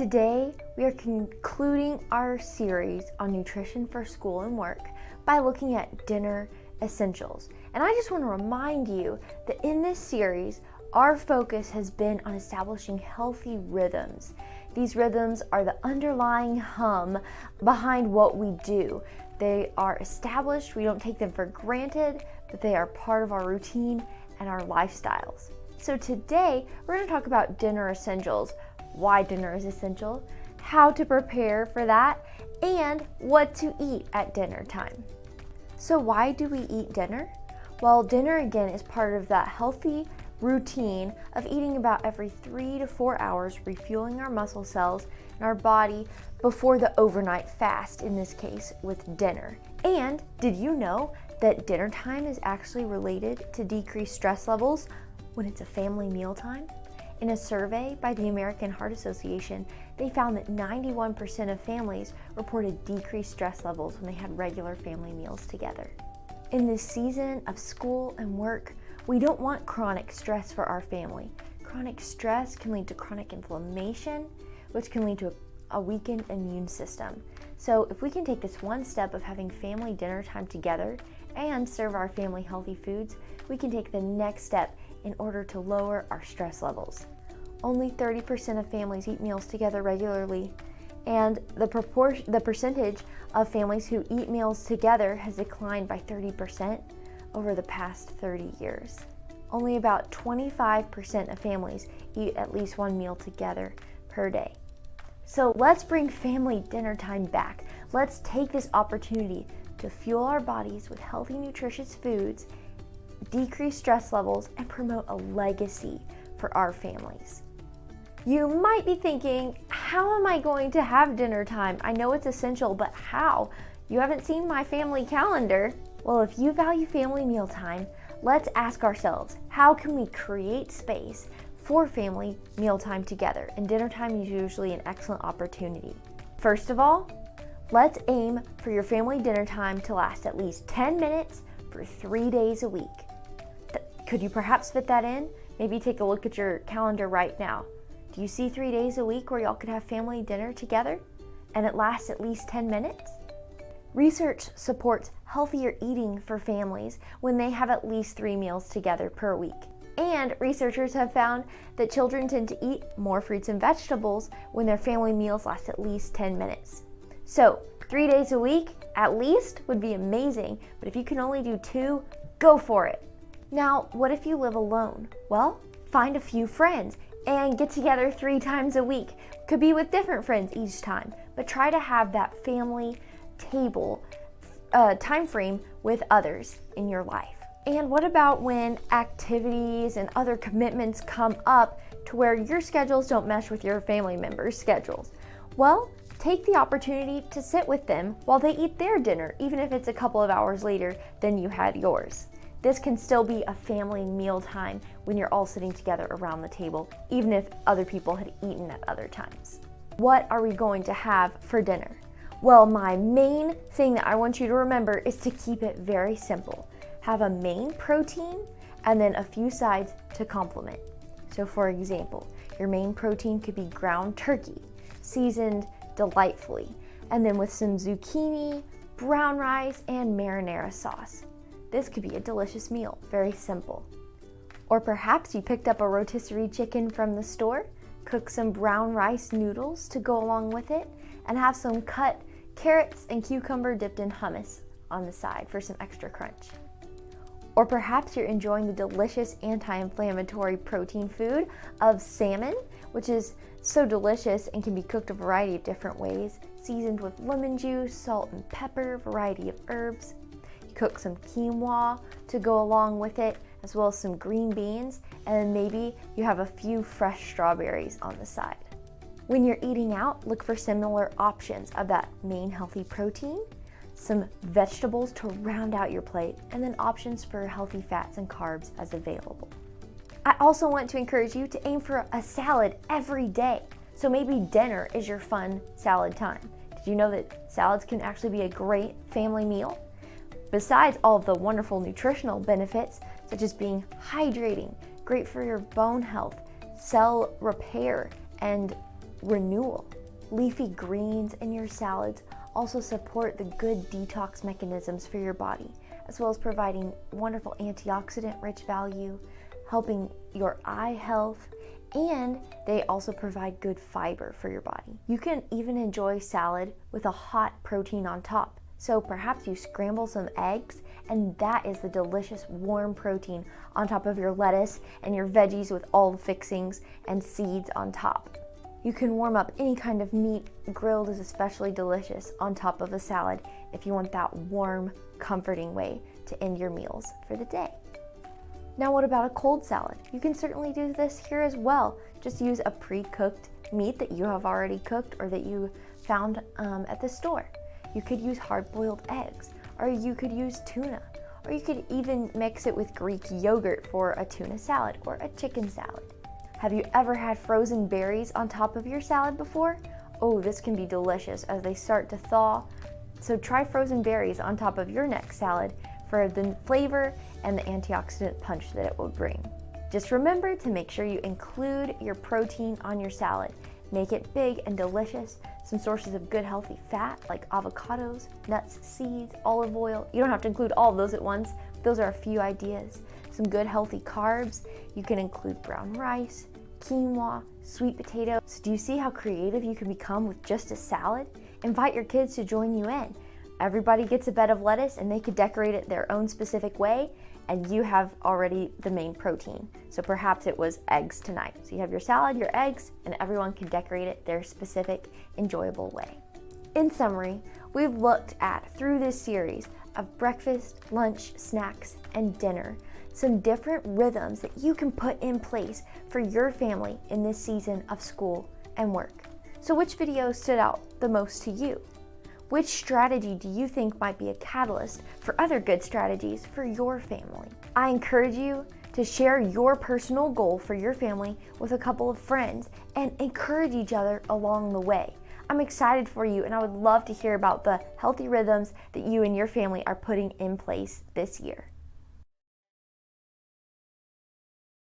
Today, we are concluding our series on nutrition for school and work by looking at dinner essentials. And I just want to remind you that in this series, our focus has been on establishing healthy rhythms. These rhythms are the underlying hum behind what we do. They are established, we don't take them for granted, but they are part of our routine and our lifestyles. So today, we're going to talk about dinner essentials, why dinner is essential, how to prepare for that, and what to eat at dinner time. So why do we eat dinner? Well, dinner again is part of that healthy routine of eating about every 3 to 4 hours, refueling our muscle cells in our body before the overnight fast, in this case with dinner. And did you know that dinner time is actually related to decreased stress levels when it's a family meal time? In a survey by the American Heart Association, they found that 91% of families reported decreased stress levels when they had regular family meals together. In this season of school and work, we don't want chronic stress for our family. Chronic stress can lead to chronic inflammation, which can lead to a weakened immune system. So if we can take this one step of having family dinner time together and serve our family healthy foods, we can take the next step in order to lower our stress levels. Only 30% of families eat meals together regularly, and the percentage of families who eat meals together has declined by 30% over the past 30 years. Only about 25% of families eat at least one meal together per day. So let's bring family dinner time back. Let's take this opportunity to fuel our bodies with healthy, nutritious foods, decrease stress levels, and promote a legacy for our families. You might be thinking, how am I going to have dinner time? I know it's essential, but how? You haven't seen my family calendar. Well, if you value family meal time, let's ask ourselves, how can we create space for family meal time together? And dinner time is usually an excellent opportunity. First of all, let's aim for your family dinner time to last at least 10 minutes for 3 days a week. Could you perhaps fit that in? Maybe take a look at your calendar right now. Do you see 3 days a week where y'all could have family dinner together and it lasts at least 10 minutes? Research supports healthier eating for families when they have at least 3 meals together per week. And researchers have found that children tend to eat more fruits and vegetables when their family meals last at least 10 minutes. So 3 days a week at least would be amazing, but if you can only do 2, go for it. Now, what if you live alone? Well, find a few friends and get together 3 times a week. Could be with different friends each time, but try to have that family table time frame with others in your life. And what about when activities and other commitments come up to where your schedules don't mesh with your family members' schedules? Well, take the opportunity to sit with them while they eat their dinner, even if it's a couple of hours later than you had yours. This can still be a family meal time when you're all sitting together around the table, even if other people had eaten at other times. What are we going to have for dinner? Well, my main thing that I want you to remember is to keep it very simple. Have a main protein and then a few sides to complement. So for example, your main protein could be ground turkey, seasoned delightfully, and then with some zucchini, brown rice, and marinara sauce. This could be a delicious meal, very simple. Or perhaps you picked up a rotisserie chicken from the store, cook some brown rice noodles to go along with it, and have some cut carrots and cucumber dipped in hummus on the side for some extra crunch. Or perhaps you're enjoying the delicious anti-inflammatory protein food of salmon, which is so delicious and can be cooked a variety of different ways, seasoned with lemon juice, salt and pepper, variety of herbs. Cook some quinoa to go along with it, as well as some green beans, and maybe you have a few fresh strawberries on the side. When you're eating out, look for similar options of that main healthy protein, some vegetables to round out your plate, and then options for healthy fats and carbs as available. I also want to encourage you to aim for a salad every day. So maybe dinner is your fun salad time. Did you know that salads can actually be a great family meal? Besides all of the wonderful nutritional benefits, such as being hydrating, great for your bone health, cell repair, and renewal. Leafy greens in your salads also support the good detox mechanisms for your body, as well as providing wonderful antioxidant-rich value, helping your eye health, and they also provide good fiber for your body. You can even enjoy salad with a hot protein on top. So perhaps you scramble some eggs, and that is the delicious warm protein on top of your lettuce and your veggies with all the fixings and seeds on top. You can warm up any kind of meat. Grilled is especially delicious on top of a salad if you want that warm, comforting way to end your meals for the day. Now what about a cold salad? You can certainly do this here as well. Just use a pre-cooked meat that you have already cooked or that you found at the store. You could use hard-boiled eggs, or you could use tuna, or you could even mix it with Greek yogurt for a tuna salad or a chicken salad. Have you ever had frozen berries on top of your salad before? Oh, this can be delicious as they start to thaw. So try frozen berries on top of your next salad for the flavor and the antioxidant punch that it will bring. Just remember to make sure you include your protein on your salad. Make it big and delicious. Some sources of good healthy fat like avocados, nuts, seeds, olive oil. You don't have to include all of those at once. Those are a few ideas. Some good healthy carbs. You can include brown rice, quinoa, sweet potato. So do you see how creative you can become with just a salad? Invite your kids to join you in. Everybody gets a bed of lettuce and they could decorate it their own specific way, and you have already the main protein. So perhaps it was eggs tonight. So you have your salad, your eggs, and everyone can decorate it their specific, enjoyable way. In summary, we've looked at, through this series of breakfast, lunch, snacks, and dinner, some different rhythms that you can put in place for your family in this season of school and work. So which video stood out the most to you? Which strategy do you think might be a catalyst for other good strategies for your family? I encourage you to share your personal goal for your family with a couple of friends and encourage each other along the way. I'm excited for you, and I would love to hear about the healthy rhythms that you and your family are putting in place this year.